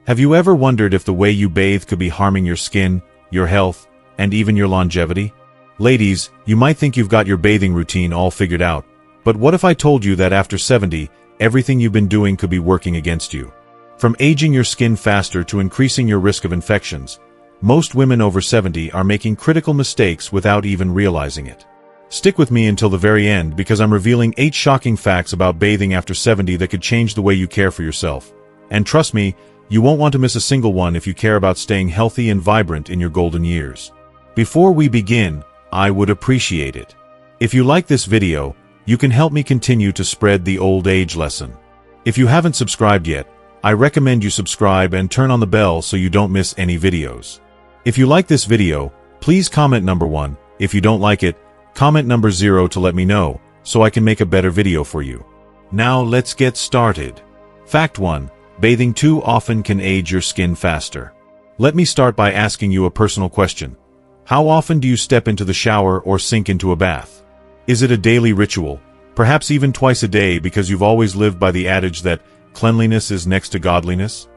Have you ever wondered if the way you bathe could be harming your skin, your health, and even your longevity? Ladies, you might think you've got your bathing routine all figured out, but what if I told you that after 70, everything you've been doing could be working against you? From aging your skin faster to increasing your risk of infections, most women over 70 are making critical mistakes without even realizing it. Stick with me until the very end because I'm revealing 8 shocking facts about bathing after 70 that could change the way you care for yourself. And trust me, you won't want to miss a single one if you care about staying healthy and vibrant in your golden years. Before we begin, I would appreciate it if you like this video. You can help me continue to spread the old age lesson. If you haven't subscribed yet, I recommend you subscribe and turn on the bell so you don't miss any videos. If you like this video, please comment number 1. If you don't like it, comment number 0 to let me know, so I can make a better video for you. Now let's get started. Fact 1. Bathing too often can age your skin faster. Let me start by asking you a personal question. How often do you step into the shower or sink into a bath? Is it a daily ritual, perhaps even twice a day because you've always lived by the adage that cleanliness is next to godliness?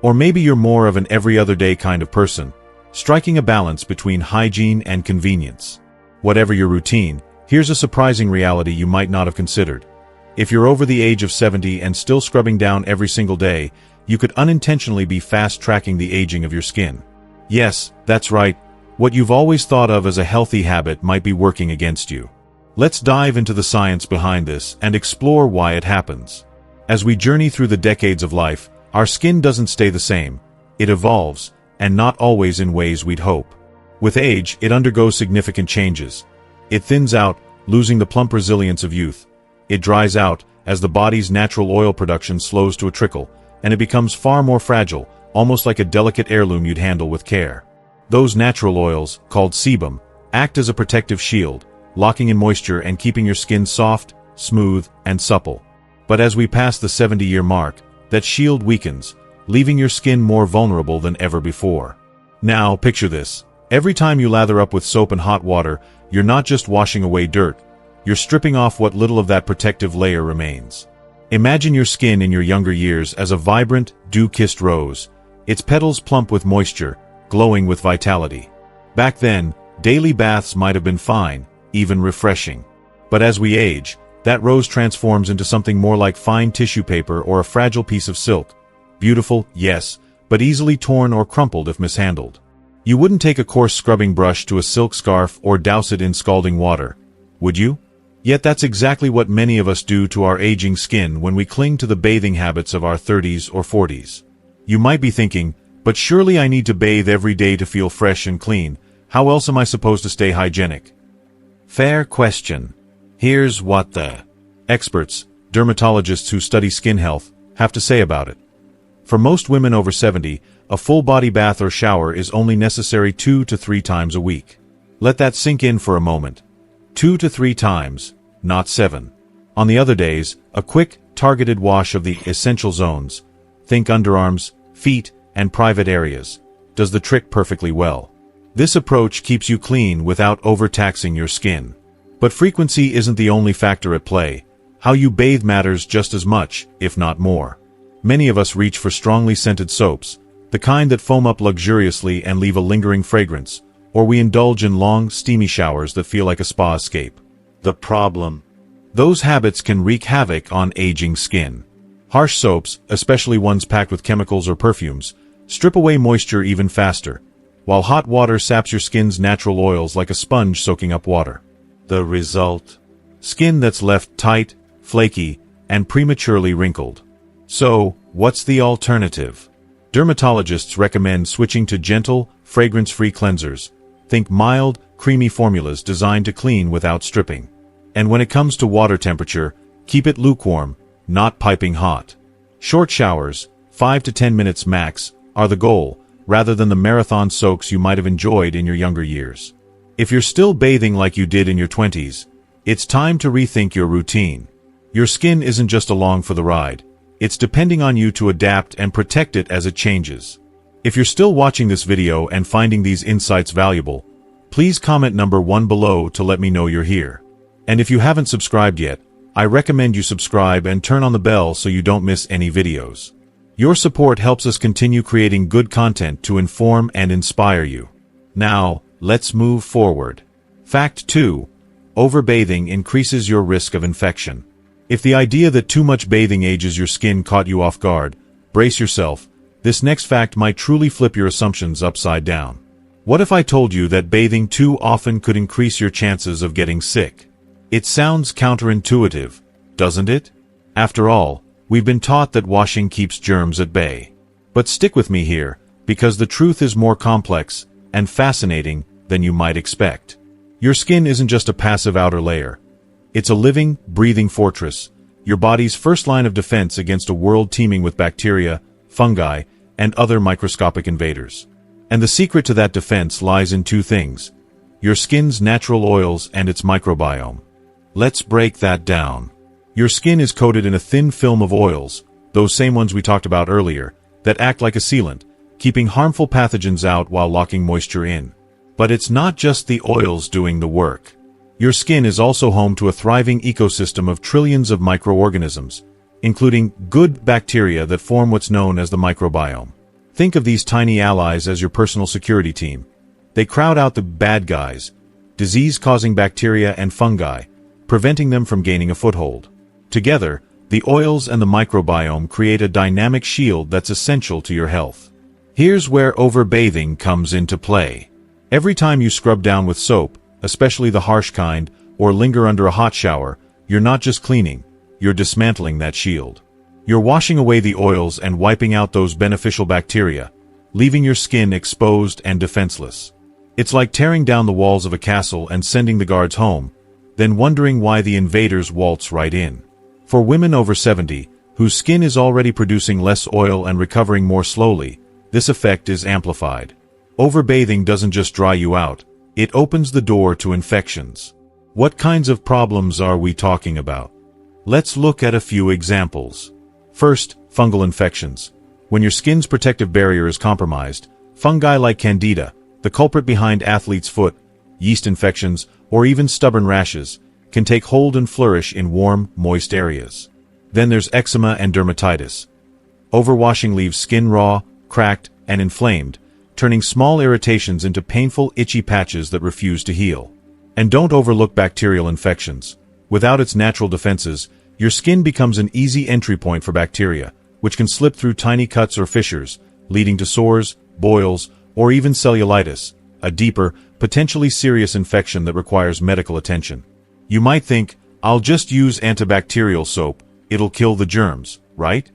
Or maybe you're more of an every other day kind of person, striking a balance between hygiene and convenience. Whatever your routine, here's a surprising reality you might not have considered. If you're over the age of 70 and still scrubbing down every single day, you could unintentionally be fast-tracking the aging of your skin. Yes, that's right. What you've always thought of as a healthy habit might be working against you. Let's dive into the science behind this and explore why it happens. As we journey through the decades of life, our skin doesn't stay the same. It evolves, and not always in ways we'd hope. With age, it undergoes significant changes. It thins out, losing the plump resilience of youth. It dries out, as the body's natural oil production slows to a trickle, and it becomes far more fragile, almost like a delicate heirloom you'd handle with care. Those natural oils, called sebum, act as a protective shield, locking in moisture and keeping your skin soft, smooth, and supple. But as we pass the 70-year mark, that shield weakens, leaving your skin more vulnerable than ever before. Now, picture this. Every time you lather up with soap and hot water, you're not just washing away dirt, you're stripping off what little of that protective layer remains. Imagine your skin in your younger years as a vibrant, dew-kissed rose, its petals plump with moisture, glowing with vitality. Back then, daily baths might have been fine, even refreshing. But as we age, that rose transforms into something more like fine tissue paper or a fragile piece of silk. Beautiful, yes, but easily torn or crumpled if mishandled. You wouldn't take a coarse scrubbing brush to a silk scarf or douse it in scalding water, would you? Yet that's exactly what many of us do to our aging skin when we cling to the bathing habits of our 30s or 40s. You might be thinking, but surely I need to bathe every day to feel fresh and clean. How else am I supposed to stay hygienic? Fair question. Here's what the experts, dermatologists who study skin health, have to say about it. For most women over 70, a full body bath or shower is only necessary 2 to 3 times a week. Let that sink in for a moment. 2 to 3 times, not 7. On the other days, a quick, targeted wash of the essential zones, think underarms, feet, and private areas, does the trick perfectly well. This approach keeps you clean without overtaxing your skin. But frequency isn't the only factor at play. How you bathe matters just as much, if not more. Many of us reach for strongly scented soaps, the kind that foam up luxuriously and leave a lingering fragrance, or we indulge in long, steamy showers that feel like a spa escape. The problem? Those habits can wreak havoc on aging skin. Harsh soaps, especially ones packed with chemicals or perfumes, strip away moisture even faster, while hot water saps your skin's natural oils like a sponge soaking up water. The result? Skin that's left tight, flaky, and prematurely wrinkled. So, what's the alternative? Dermatologists recommend switching to gentle, fragrance-free cleansers. Think mild, creamy formulas designed to clean without stripping. And when it comes to water temperature, keep it lukewarm, not piping hot. Short showers, 5 to 10 minutes max, are the goal, rather than the marathon soaks you might have enjoyed in your younger years. If you're still bathing like you did in your 20s, it's time to rethink your routine. Your skin isn't just along for the ride. It's depending on you to adapt and protect it as it changes. If you're still watching this video and finding these insights valuable, please comment number 1 below to let me know you're here. And if you haven't subscribed yet, I recommend you subscribe and turn on the bell so you don't miss any videos. Your support helps us continue creating good content to inform and inspire you. Now, let's move forward. Fact 2. Overbathing increases your risk of infection. If the idea that too much bathing ages your skin caught you off guard, brace yourself. This next fact might truly flip your assumptions upside down. What if I told you that bathing too often could increase your chances of getting sick? It sounds counterintuitive, doesn't it? After all, we've been taught that washing keeps germs at bay. But stick with me here, because the truth is more complex and fascinating than you might expect. Your skin isn't just a passive outer layer. It's a living, breathing fortress, your body's first line of defense against a world teeming with bacteria, fungi, and other microscopic invaders. And the secret to that defense lies in two things: your skin's natural oils and its microbiome. Let's break that down. Your skin is coated in a thin film of oils, those same ones we talked about earlier, that act like a sealant, keeping harmful pathogens out while locking moisture in. But it's not just the oils doing the work. Your skin is also home to a thriving ecosystem of trillions of microorganisms, including good bacteria that form what's known as the microbiome. Think of these tiny allies as your personal security team. They crowd out the bad guys, disease-causing bacteria and fungi, preventing them from gaining a foothold. Together, the oils and the microbiome create a dynamic shield that's essential to your health. Here's where overbathing comes into play. Every time you scrub down with soap, especially the harsh kind, or linger under a hot shower, you're not just cleaning, you're dismantling that shield. You're washing away the oils and wiping out those beneficial bacteria, leaving your skin exposed and defenseless. It's like tearing down the walls of a castle and sending the guards home, then wondering why the invaders waltz right in. For women over 70, whose skin is already producing less oil and recovering more slowly, this effect is amplified. Overbathing doesn't just dry you out, it opens the door to infections. What kinds of problems are we talking about? Let's look at a few examples. First, fungal infections. When your skin's protective barrier is compromised, fungi like Candida, the culprit behind athlete's foot, yeast infections, or even stubborn rashes, can take hold and flourish in warm, moist areas. Then there's eczema and dermatitis. Overwashing leaves skin raw, cracked, and inflamed, turning small irritations into painful, itchy patches that refuse to heal. And don't overlook bacterial infections. Without its natural defenses, your skin becomes an easy entry point for bacteria, which can slip through tiny cuts or fissures, leading to sores, boils, or even cellulitis, a deeper, potentially serious infection that requires medical attention. You might think, I'll just use antibacterial soap, it'll kill the germs, right?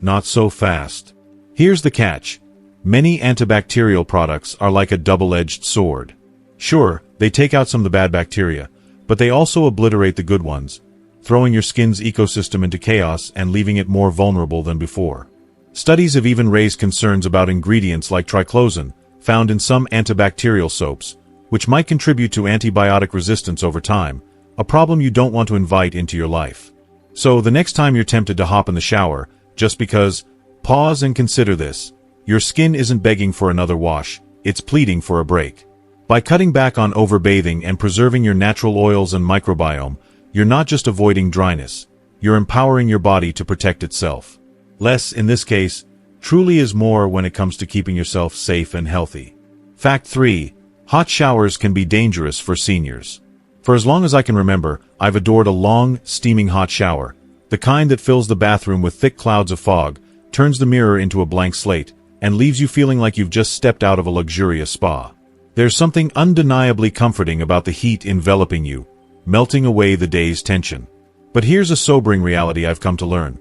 Not so fast. Here's the catch. Many antibacterial products are like a double-edged sword. Sure, they take out some of the bad bacteria, but they also obliterate the good ones, throwing your skin's ecosystem into chaos and leaving it more vulnerable than before. Studies have even raised concerns about ingredients like triclosan, found in some antibacterial soaps, which might contribute to antibiotic resistance over time, a problem you don't want to invite into your life. So the next time you're tempted to hop in the shower, just because, pause and consider this. Your skin isn't begging for another wash, it's pleading for a break. By cutting back on overbathing and preserving your natural oils and microbiome, you're not just avoiding dryness, you're empowering your body to protect itself. Less, in this case, truly is more when it comes to keeping yourself safe and healthy. Fact 3. Hot showers can be dangerous for seniors. For as long as I can remember, I've adored a long, steaming hot shower, the kind that fills the bathroom with thick clouds of fog, turns the mirror into a blank slate, and leaves you feeling like you've just stepped out of a luxurious spa. There's something undeniably comforting about the heat enveloping you, melting away the day's tension. But here's a sobering reality I've come to learn.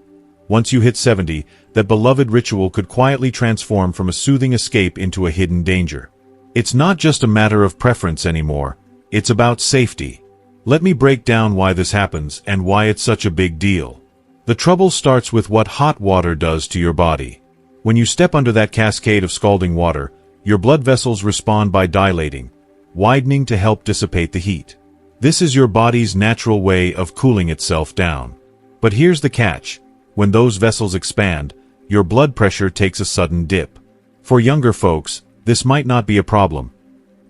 Once you hit 70, that beloved ritual could quietly transform from a soothing escape into a hidden danger. It's not just a matter of preference anymore, it's about safety. Let me break down why this happens and why it's such a big deal. The trouble starts with what hot water does to your body. When you step under that cascade of scalding water, your blood vessels respond by dilating, widening to help dissipate the heat. This is your body's natural way of cooling itself down. But here's the catch. When those vessels expand, your blood pressure takes a sudden dip. For younger folks, this might not be a problem.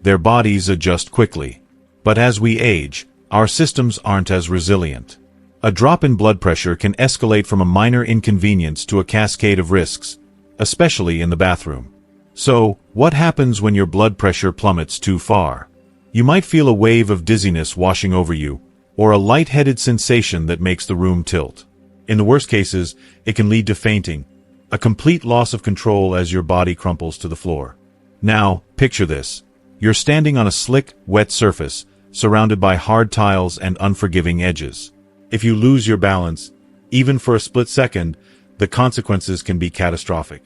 Their bodies adjust quickly. But as we age, our systems aren't as resilient. A drop in blood pressure can escalate from a minor inconvenience to a cascade of risks, especially in the bathroom. So, what happens when your blood pressure plummets too far? You might feel a wave of dizziness washing over you, or a lightheaded sensation that makes the room tilt. In the worst cases, it can lead to fainting, a complete loss of control as your body crumples to the floor. Now, picture this. You're standing on a slick, wet surface, surrounded by hard tiles and unforgiving edges. If you lose your balance, even for a split second, the consequences can be catastrophic.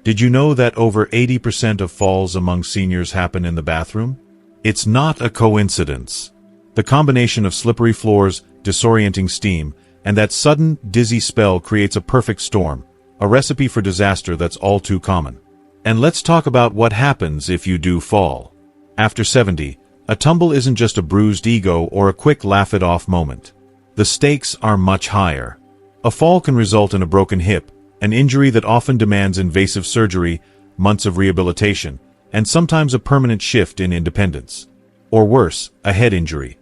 Did you know that over 80% of falls among seniors happen in the bathroom? It's not a coincidence. The combination of slippery floors, disorienting steam, and that sudden, dizzy spell creates a perfect storm, a recipe for disaster that's all too common. And let's talk about what happens if you do fall. After 70, a tumble isn't just a bruised ego or a quick laugh-it-off moment. The stakes are much higher. A fall can result in a broken hip, an injury that often demands invasive surgery, months of rehabilitation, and sometimes a permanent shift in independence. Or worse, a head injury.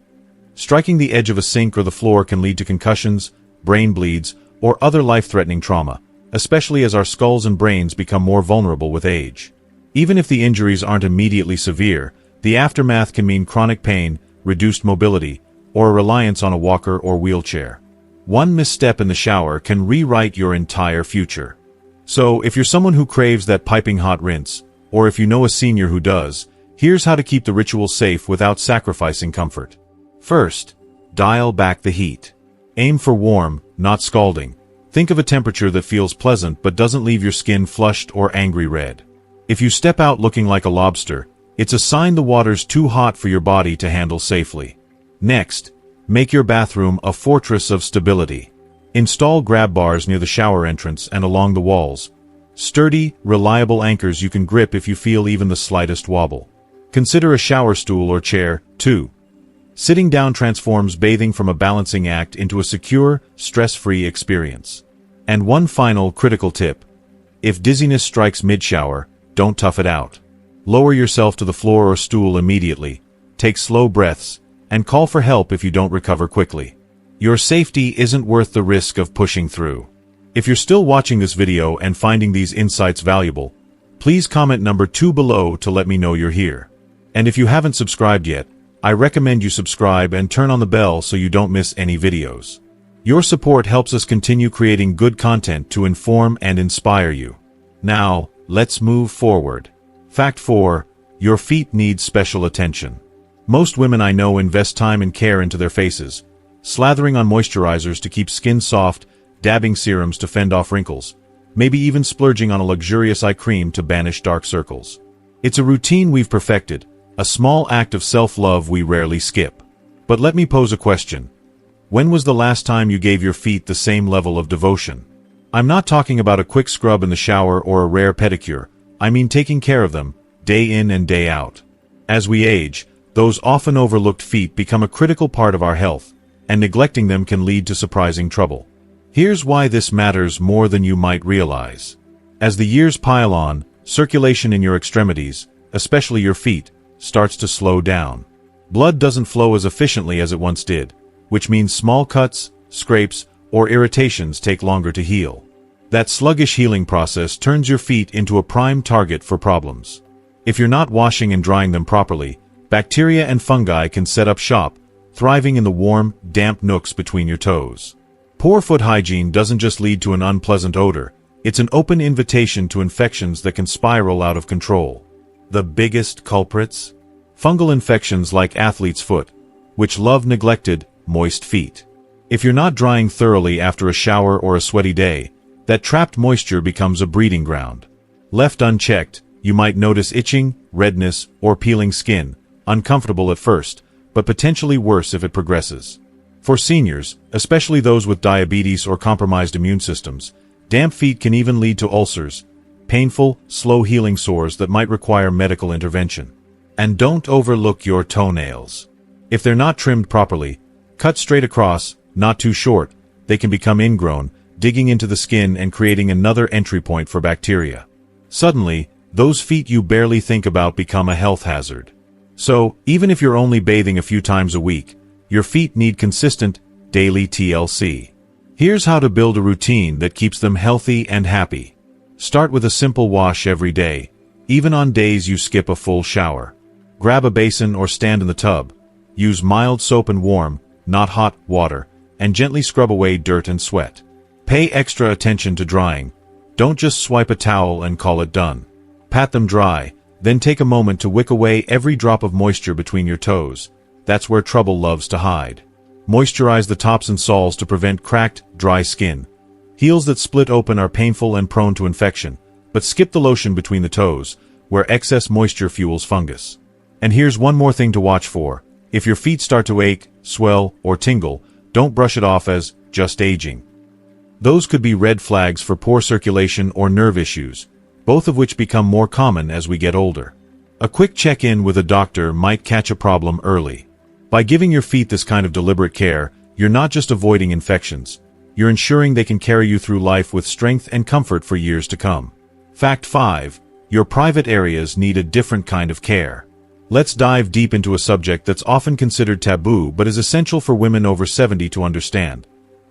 Striking the edge of a sink or the floor can lead to concussions, brain bleeds, or other life-threatening trauma, especially as our skulls and brains become more vulnerable with age. Even if the injuries aren't immediately severe, the aftermath can mean chronic pain, reduced mobility, or a reliance on a walker or wheelchair. One misstep in the shower can rewrite your entire future. So, if you're someone who craves that piping hot rinse, or if you know a senior who does, here's how to keep the ritual safe without sacrificing comfort. First, dial back the heat. Aim for warm, not scalding. Think of a temperature that feels pleasant but doesn't leave your skin flushed or angry red. If you step out looking like a lobster, it's a sign the water's too hot for your body to handle safely. Next, make your bathroom a fortress of stability. Install grab bars near the shower entrance and along the walls. Sturdy, reliable anchors you can grip if you feel even the slightest wobble. Consider a shower stool or chair, too. Sitting down transforms bathing from a balancing act into a secure, stress-free experience. And one final critical tip. If dizziness strikes mid-shower, don't tough it out. Lower yourself to the floor or stool immediately, take slow breaths, and call for help if you don't recover quickly. Your safety isn't worth the risk of pushing through. If you're still watching this video and finding these insights valuable, please comment number 2 below to let me know you're here. And if you haven't subscribed yet, I recommend you subscribe and turn on the bell so you don't miss any videos. Your support helps us continue creating good content to inform and inspire you. Now, let's move forward. Fact 4. Your feet need special attention. Most women I know invest time and care into their faces, slathering on moisturizers to keep skin soft, dabbing serums to fend off wrinkles, maybe even splurging on a luxurious eye cream to banish dark circles. It's a routine we've perfected, a small act of self-love we rarely skip. But let me pose a question. When was the last time you gave your feet the same level of devotion? I'm not talking about a quick scrub in the shower or a rare pedicure. I mean taking care of them, day in and day out. As we age, those often overlooked feet become a critical part of our health, and neglecting them can lead to surprising trouble. Here's why this matters more than you might realize. As the years pile on, circulation in your extremities, especially your feet, starts to slow down. Blood doesn't flow as efficiently as it once did, which means small cuts, scrapes, or irritations take longer to heal. That sluggish healing process turns your feet into a prime target for problems. If you're not washing and drying them properly, bacteria and fungi can set up shop, thriving in the warm, damp nooks between your toes. Poor foot hygiene doesn't just lead to an unpleasant odor, it's an open invitation to infections that can spiral out of control. The biggest culprits? Fungal infections like athlete's foot, which love neglected, moist feet. If you're not drying thoroughly after a shower or a sweaty day, that trapped moisture becomes a breeding ground. Left unchecked, you might notice itching, redness, or peeling skin, uncomfortable at first, but potentially worse if it progresses. For seniors, especially those with diabetes or compromised immune systems, damp feet can even lead to ulcers, painful, slow-healing sores that might require medical intervention. And don't overlook your toenails. If they're not trimmed properly, cut straight across, not too short, they can become ingrown, digging into the skin and creating another entry point for bacteria. Suddenly, those feet you barely think about become a health hazard. So, even if you're only bathing a few times a week, your feet need consistent, daily TLC. Here's how to build a routine that keeps them healthy and happy. Start with a simple wash every day, even on days you skip a full shower. Grab a basin or stand in the tub. Use mild soap and warm, not hot, water, and gently scrub away dirt and sweat. Pay extra attention to drying. Don't just swipe a towel and call it done. Pat them dry, then take a moment to wick away every drop of moisture between your toes. That's where trouble loves to hide. Moisturize the tops and soles to prevent cracked, dry skin. Heels that split open are painful and prone to infection, but skip the lotion between the toes, where excess moisture fuels fungus. And here's one more thing to watch for. If your feet start to ache, swell, or tingle, don't brush it off as just aging. Those could be red flags for poor circulation or nerve issues, both of which become more common as we get older. A quick check-in with a doctor might catch a problem early. By giving your feet this kind of deliberate care, you're not just avoiding infections, you're ensuring they can carry you through life with strength and comfort for years to come. Fact 5. Your private areas need a different kind of care. Let's dive deep into a subject that's often considered taboo but is essential for women over 70 to understand.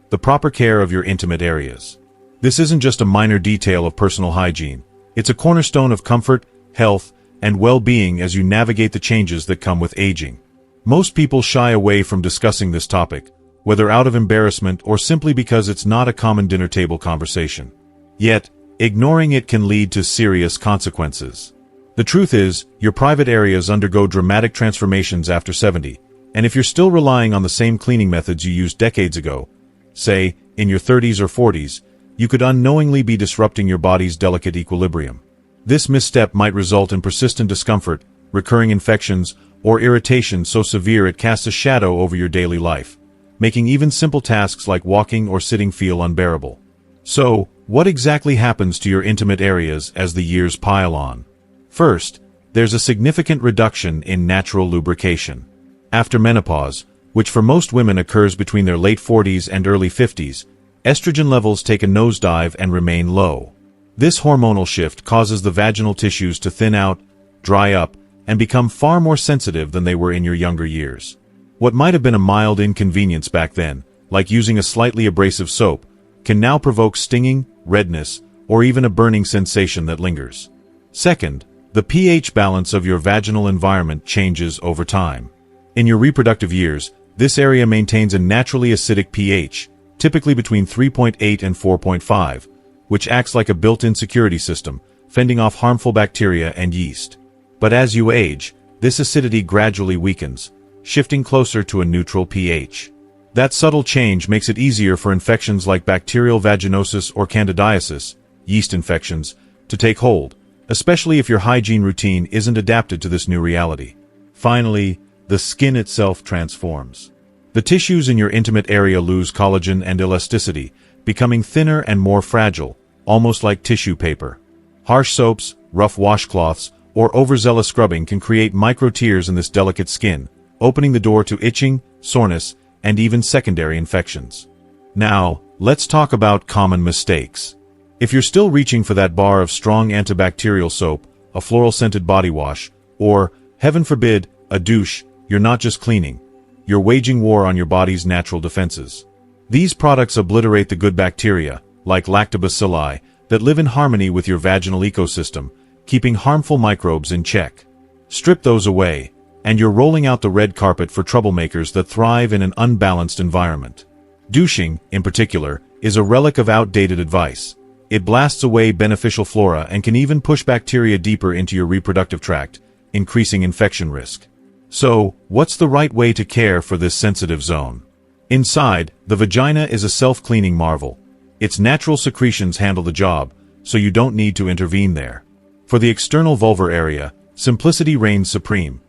The proper care of your intimate areas. This isn't just a minor detail of personal hygiene. It's a cornerstone of comfort, health, and well-being as you navigate the changes that come with aging. Most people shy away from discussing this topic, whether out of embarrassment or simply because it's not a common dinner table conversation. Yet, ignoring it can lead to serious consequences. The truth is, your private areas undergo dramatic transformations after 70, and if you're still relying on the same cleaning methods you used decades ago, say, in your 30s or 40s, you could unknowingly be disrupting your body's delicate equilibrium. This misstep might result in persistent discomfort, recurring infections, or irritation so severe it casts a shadow over your daily life, making even simple tasks like walking or sitting feel unbearable. So, what exactly happens to your intimate areas as the years pile on? First, there's a significant reduction in natural lubrication. After menopause, which for most women occurs between their late 40s and early 50s, estrogen levels take a nosedive and remain low. This hormonal shift causes the vaginal tissues to thin out, dry up, and become far more sensitive than they were in your younger years. What might have been a mild inconvenience back then, like using a slightly abrasive soap, can now provoke stinging, redness, or even a burning sensation that lingers. Second, the pH balance of your vaginal environment changes over time. In your reproductive years, this area maintains a naturally acidic pH, typically between 3.8 and 4.5, which acts like a built-in security system, fending off harmful bacteria and yeast. But as you age, this acidity gradually weakens, shifting closer to a neutral pH. That subtle change makes it easier for infections like bacterial vaginosis or candidiasis, yeast infections, to take hold, especially if your hygiene routine isn't adapted to this new reality. Finally, the skin itself transforms. The tissues in your intimate area lose collagen and elasticity, becoming thinner and more fragile, almost like tissue paper. Harsh soaps, rough washcloths, or overzealous scrubbing can create micro-tears in this delicate skin, opening the door to itching, soreness, and even secondary infections. Now, let's talk about common mistakes. If you're still reaching for that bar of strong antibacterial soap, a floral-scented body wash, or, heaven forbid, a douche, you're not just cleaning. You're waging war on your body's natural defenses. These products obliterate the good bacteria, like lactobacilli, that live in harmony with your vaginal ecosystem, keeping harmful microbes in check. Strip those away, and you're rolling out the red carpet for troublemakers that thrive in an unbalanced environment. Douching, in particular, is a relic of outdated advice. It blasts away beneficial flora and can even push bacteria deeper into your reproductive tract, increasing infection risk. So, what's the right way to care for this sensitive zone? Inside, the vagina is a self-cleaning marvel. Its natural secretions handle the job, so you don't need to intervene there. For the external vulvar area, simplicity reigns supreme.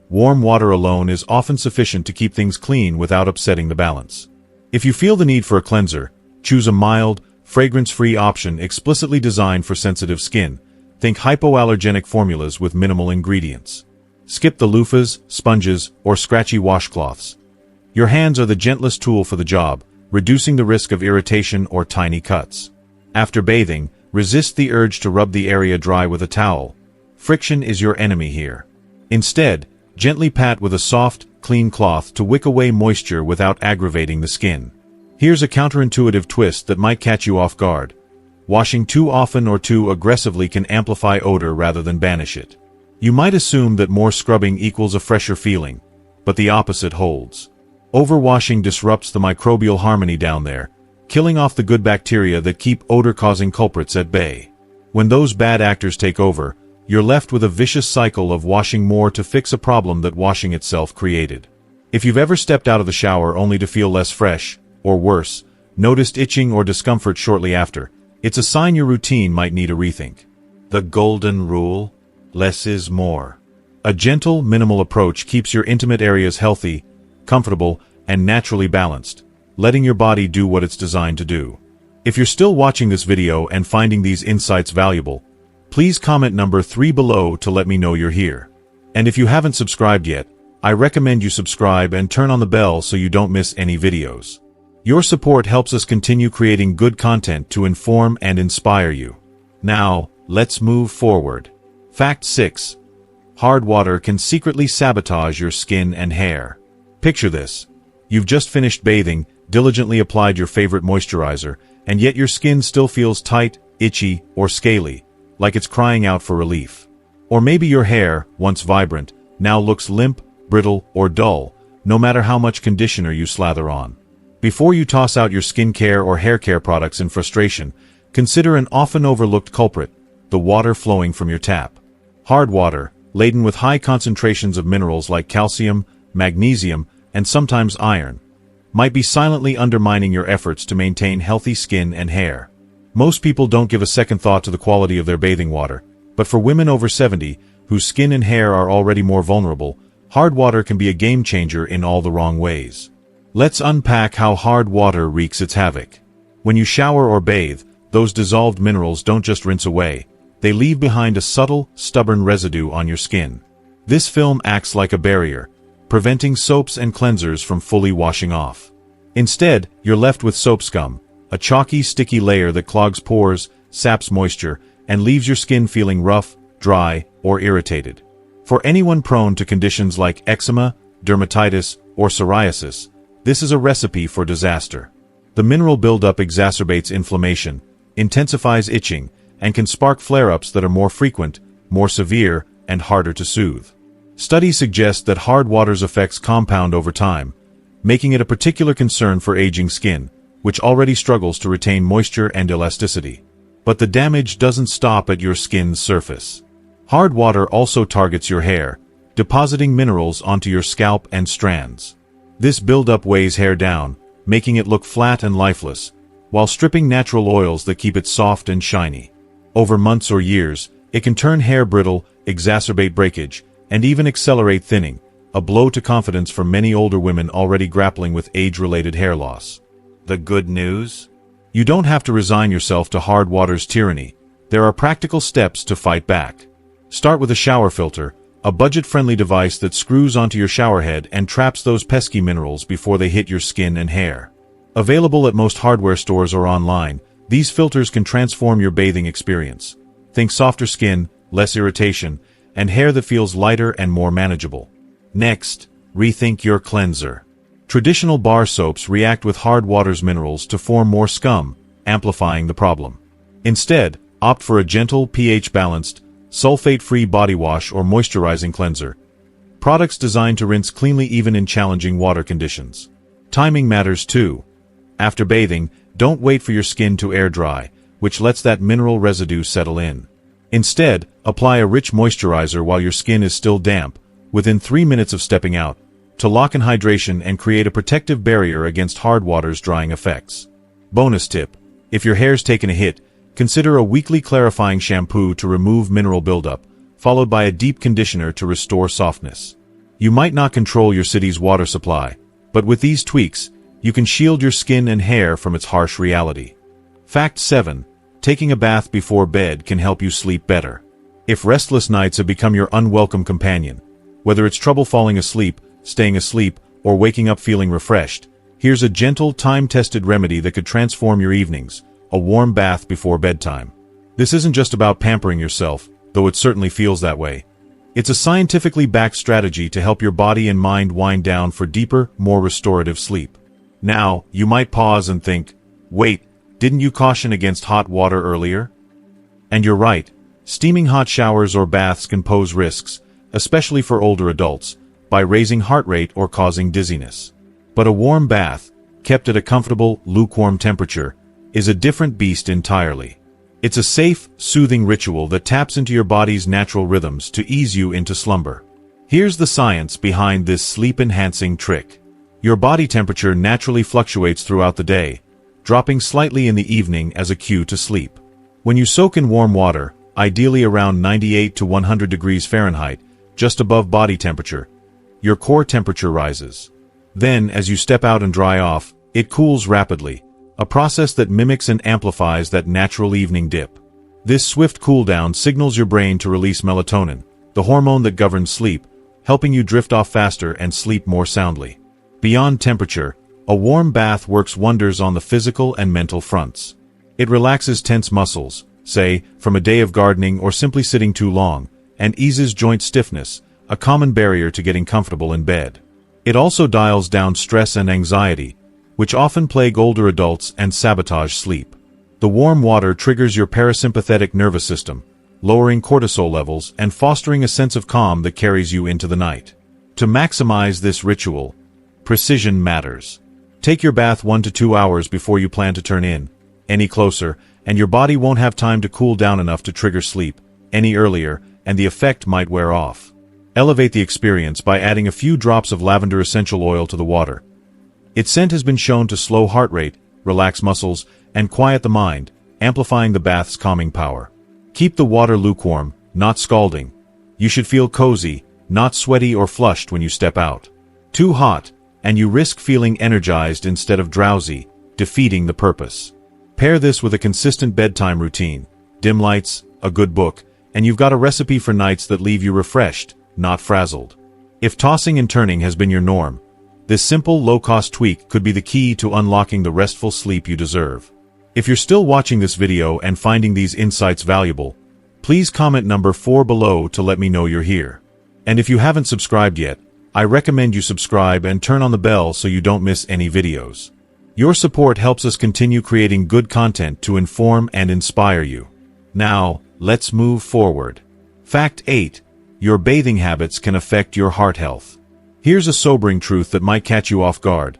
Warm water alone is often sufficient to keep things clean without upsetting the balance. If you feel the need for a cleanser, choose a mild, fragrance-free option explicitly designed for sensitive skin. Think hypoallergenic formulas with minimal ingredients. Skip the loofahs, sponges, or scratchy washcloths. Your hands are the gentlest tool for the job, reducing the risk of irritation or tiny cuts. After bathing, resist the urge to rub the area dry with a towel. Friction is your enemy here. Instead, gently pat with a soft, clean cloth to wick away moisture without aggravating the skin. Here's a counterintuitive twist that might catch you off guard. Washing too often or too aggressively can amplify odor rather than banish it. You might assume that more scrubbing equals a fresher feeling, but the opposite holds. Overwashing disrupts the microbial harmony down there, killing off the good bacteria that keep odor-causing culprits at bay. When those bad actors take over, you're left with a vicious cycle of washing more to fix a problem that washing itself created. If you've ever stepped out of the shower only to feel less fresh, or worse, noticed itching or discomfort shortly after, it's a sign your routine might need a rethink. The golden rule: less is more. A gentle, minimal approach keeps your intimate areas healthy, comfortable, and naturally balanced, letting your body do what it's designed to do. If you're still watching this video and finding these insights valuable, please comment number 3 below to let me know you're here. And if you haven't subscribed yet, I recommend you subscribe and turn on the bell so you don't miss any videos. Your support helps us continue creating good content to inform and inspire you. Now, let's move forward. Fact 6. Hard water can secretly sabotage your skin and hair. Picture this. You've just finished bathing, diligently applied your favorite moisturizer, and yet your skin still feels tight, itchy, or scaly, like it's crying out for relief. Or maybe your hair, once vibrant, now looks limp, brittle, or dull, no matter how much conditioner you slather on. Before you toss out your skincare or hair care products in frustration, consider an often overlooked culprit: the water flowing from your tap. Hard water, laden with high concentrations of minerals like calcium, magnesium, and sometimes iron, might be silently undermining your efforts to maintain healthy skin and hair. Most people don't give a second thought to the quality of their bathing water, but for women over 70, whose skin and hair are already more vulnerable, hard water can be a game changer in all the wrong ways. Let's unpack how hard water wreaks its havoc. When you shower or bathe, those dissolved minerals don't just rinse away, they leave behind a subtle, stubborn residue on your skin. This film acts like a barrier, preventing soaps and cleansers from fully washing off. Instead, you're left with soap scum, a chalky, sticky layer that clogs pores, saps moisture, and leaves your skin feeling rough, dry, or irritated. For anyone prone to conditions like eczema, dermatitis, or psoriasis, this is a recipe for disaster. The mineral buildup exacerbates inflammation, intensifies itching, and can spark flare-ups that are more frequent, more severe, and harder to soothe. Studies suggest that hard water's effects compound over time, making it a particular concern for aging skin, which already struggles to retain moisture and elasticity. But the damage doesn't stop at your skin's surface. Hard water also targets your hair, depositing minerals onto your scalp and strands. This buildup weighs hair down, making it look flat and lifeless, while stripping natural oils that keep it soft and shiny. Over months or years, it can turn hair brittle, exacerbate breakage, and even accelerate thinning, a blow to confidence for many older women already grappling with age-related hair loss. The good news? You don't have to resign yourself to hard water's tyranny. There are practical steps to fight back. Start with a shower filter, a budget-friendly device that screws onto your showerhead and traps those pesky minerals before they hit your skin and hair. Available at most hardware stores or online, these filters can transform your bathing experience. Think softer skin, less irritation, and hair that feels lighter and more manageable. Next, rethink your cleanser. Traditional bar soaps react with hard water's minerals to form more scum, amplifying the problem. Instead, opt for a gentle, pH-balanced, sulfate-free body wash or moisturizing cleanser. Products designed to rinse cleanly even in challenging water conditions. Timing matters too. After bathing, don't wait for your skin to air dry, which lets that mineral residue settle in. Instead, apply a rich moisturizer while your skin is still damp, within 3 minutes of stepping out, to lock in hydration and create a protective barrier against hard water's drying effects. Bonus tip: if your hair's taken a hit, consider a weekly clarifying shampoo to remove mineral buildup, followed by a deep conditioner to restore softness. You might not control your city's water supply, but with these tweaks, you can shield your skin and hair from its harsh reality. Fact 7. Taking a bath before bed can help you sleep better. If restless nights have become your unwelcome companion, whether it's trouble falling asleep, staying asleep, or waking up feeling refreshed, here's a gentle, time-tested remedy that could transform your evenings: a warm bath before bedtime. This isn't just about pampering yourself, though it certainly feels that way. It's a scientifically backed strategy to help your body and mind wind down for deeper, more restorative sleep. Now, you might pause and think, wait, didn't you caution against hot water earlier? And you're right. Steaming hot showers or baths can pose risks, especially for older adults, by raising heart rate or causing dizziness. But a warm bath, kept at a comfortable, lukewarm temperature, is a different beast entirely. It's a safe, soothing ritual that taps into your body's natural rhythms to ease you into slumber. Here's the science behind this sleep-enhancing trick. Your body temperature naturally fluctuates throughout the day, dropping slightly in the evening as a cue to sleep. When you soak in warm water, ideally around 98 to 100 degrees Fahrenheit, just above body temperature, your core temperature rises. Then, as you step out and dry off, it cools rapidly, a process that mimics and amplifies that natural evening dip. This swift cool-down signals your brain to release melatonin, the hormone that governs sleep, helping you drift off faster and sleep more soundly. Beyond temperature, a warm bath works wonders on the physical and mental fronts. It relaxes tense muscles, say, from a day of gardening or simply sitting too long, and eases joint stiffness, a common barrier to getting comfortable in bed. It also dials down stress and anxiety, which often plague older adults and sabotage sleep. The warm water triggers your parasympathetic nervous system, lowering cortisol levels and fostering a sense of calm that carries you into the night. To maximize this ritual, precision matters. Take your bath 1 to 2 hours before you plan to turn in. Any closer, and your body won't have time to cool down enough to trigger sleep. Any earlier, and the effect might wear off. Elevate the experience by adding a few drops of lavender essential oil to the water. Its scent has been shown to slow heart rate, relax muscles, and quiet the mind, amplifying the bath's calming power. Keep the water lukewarm, not scalding. You should feel cozy, not sweaty or flushed when you step out. Too hot, and you risk feeling energized instead of drowsy, defeating the purpose. Pair this with a consistent bedtime routine, dim lights, a good book, and you've got a recipe for nights that leave you refreshed, not frazzled. If tossing and turning has been your norm, this simple, low-cost tweak could be the key to unlocking the restful sleep you deserve. If you're still watching this video and finding these insights valuable, please comment number 4 below to let me know you're here. And if you haven't subscribed yet, I recommend you subscribe and turn on the bell so you don't miss any videos. Your support helps us continue creating good content to inform and inspire you. Now, let's move forward. Fact 8. Your bathing habits can affect your heart health. Here's a sobering truth that might catch you off guard.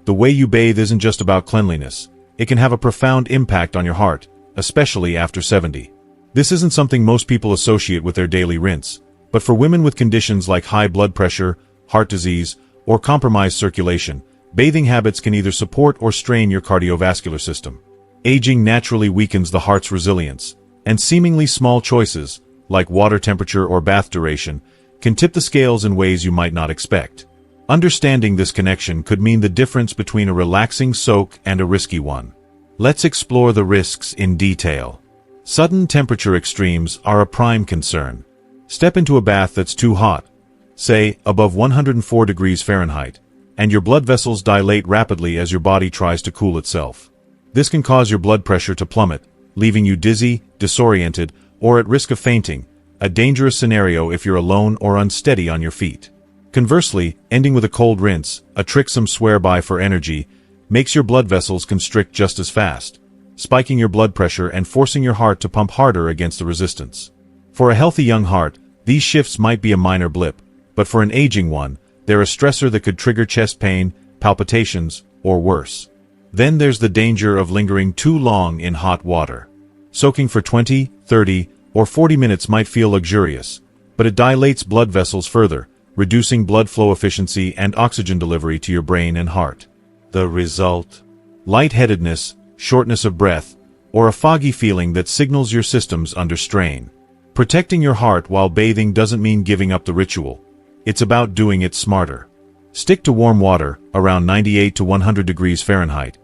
The way you bathe isn't just about cleanliness. It can have a profound impact on your heart, especially after 70. This isn't something most people associate with their daily rinse, but for women with conditions like high blood pressure, heart disease, or compromised circulation, bathing habits can either support or strain your cardiovascular system. Aging naturally weakens the heart's resilience, and seemingly small choices, like water temperature or bath duration, can tip the scales in ways you might not expect. Understanding this connection could mean the difference between a relaxing soak and a risky one. Let's explore the risks in detail. Sudden temperature extremes are a prime concern. Step into a bath that's too hot, say above 104 degrees Fahrenheit, and your blood vessels dilate rapidly as your body tries to cool itself. This can cause your blood pressure to plummet, leaving you dizzy, disoriented, or at risk of fainting, a dangerous scenario if you're alone or unsteady on your feet. Conversely, ending with a cold rinse, a trick some swear by for energy, makes your blood vessels constrict just as fast, spiking your blood pressure and forcing your heart to pump harder against the resistance. For a healthy young heart, these shifts might be a minor blip, but for an aging one, they're a stressor that could trigger chest pain, palpitations, or worse. Then there's the danger of lingering too long in hot water. Soaking for 20, 30, or 40 minutes might feel luxurious, but it dilates blood vessels further, reducing blood flow efficiency and oxygen delivery to your brain and heart. The result? Lightheadedness, shortness of breath, or a foggy feeling that signals your system's under strain. Protecting your heart while bathing doesn't mean giving up the ritual. It's about doing it smarter. Stick to warm water, around 98 to 100 degrees Fahrenheit,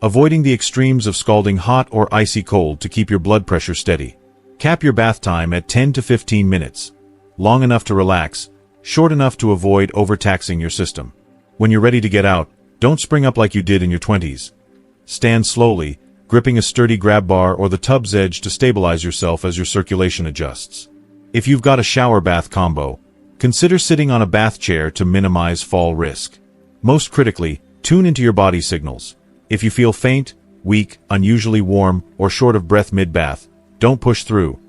avoiding the extremes of scalding hot or icy cold to keep your blood pressure steady. Cap your bath time at 10 to 15 minutes. Long enough to relax, short enough to avoid overtaxing your system. When you're ready to get out, don't spring up like you did in your 20s. Stand slowly, gripping a sturdy grab bar or the tub's edge to stabilize yourself as your circulation adjusts. If you've got a shower-bath combo, consider sitting on a bath chair to minimize fall risk. Most critically, tune into your body signals. If you feel faint, weak, unusually warm, or short of breath mid-bath, don't push through.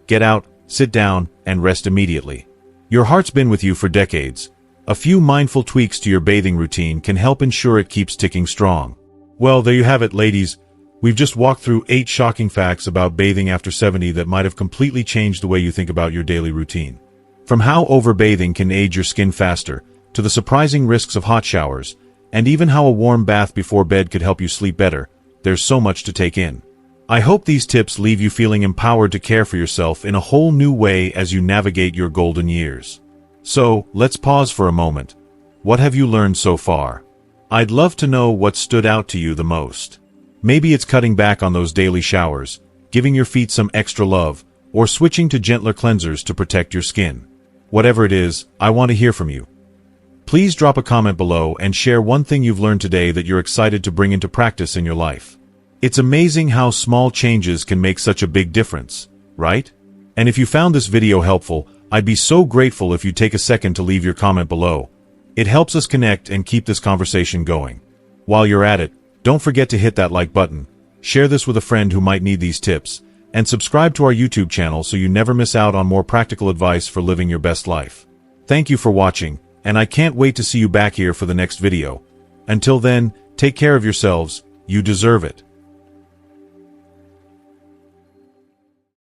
Get out, sit down, and rest immediately. Your heart's been with you for decades. A few mindful tweaks to your bathing routine can help ensure it keeps ticking strong. Well, there you have it, ladies. We've just walked through 8 shocking facts about bathing after 70 that might have completely changed the way you think about your daily routine. From how overbathing can age your skin faster, to the surprising risks of hot showers, and even how a warm bath before bed could help you sleep better, there's so much to take in. I hope these tips leave you feeling empowered to care for yourself in a whole new way as you navigate your golden years. So, let's pause for a moment. What have you learned so far? I'd love to know what stood out to you the most. Maybe it's cutting back on those daily showers, giving your feet some extra love, or switching to gentler cleansers to protect your skin. Whatever it is, I want to hear from you. Please drop a comment below and share one thing you've learned today that you're excited to bring into practice in your life. It's amazing how small changes can make such a big difference, right? And if you found this video helpful, I'd be so grateful if you take a second to leave your comment below. It helps us connect and keep this conversation going. While you're at it, don't forget to hit that like button, share this with a friend who might need these tips, and subscribe to our YouTube channel so you never miss out on more practical advice for living your best life. Thank you for watching, and I can't wait to see you back here for the next video. Until then, take care of yourselves, you deserve it.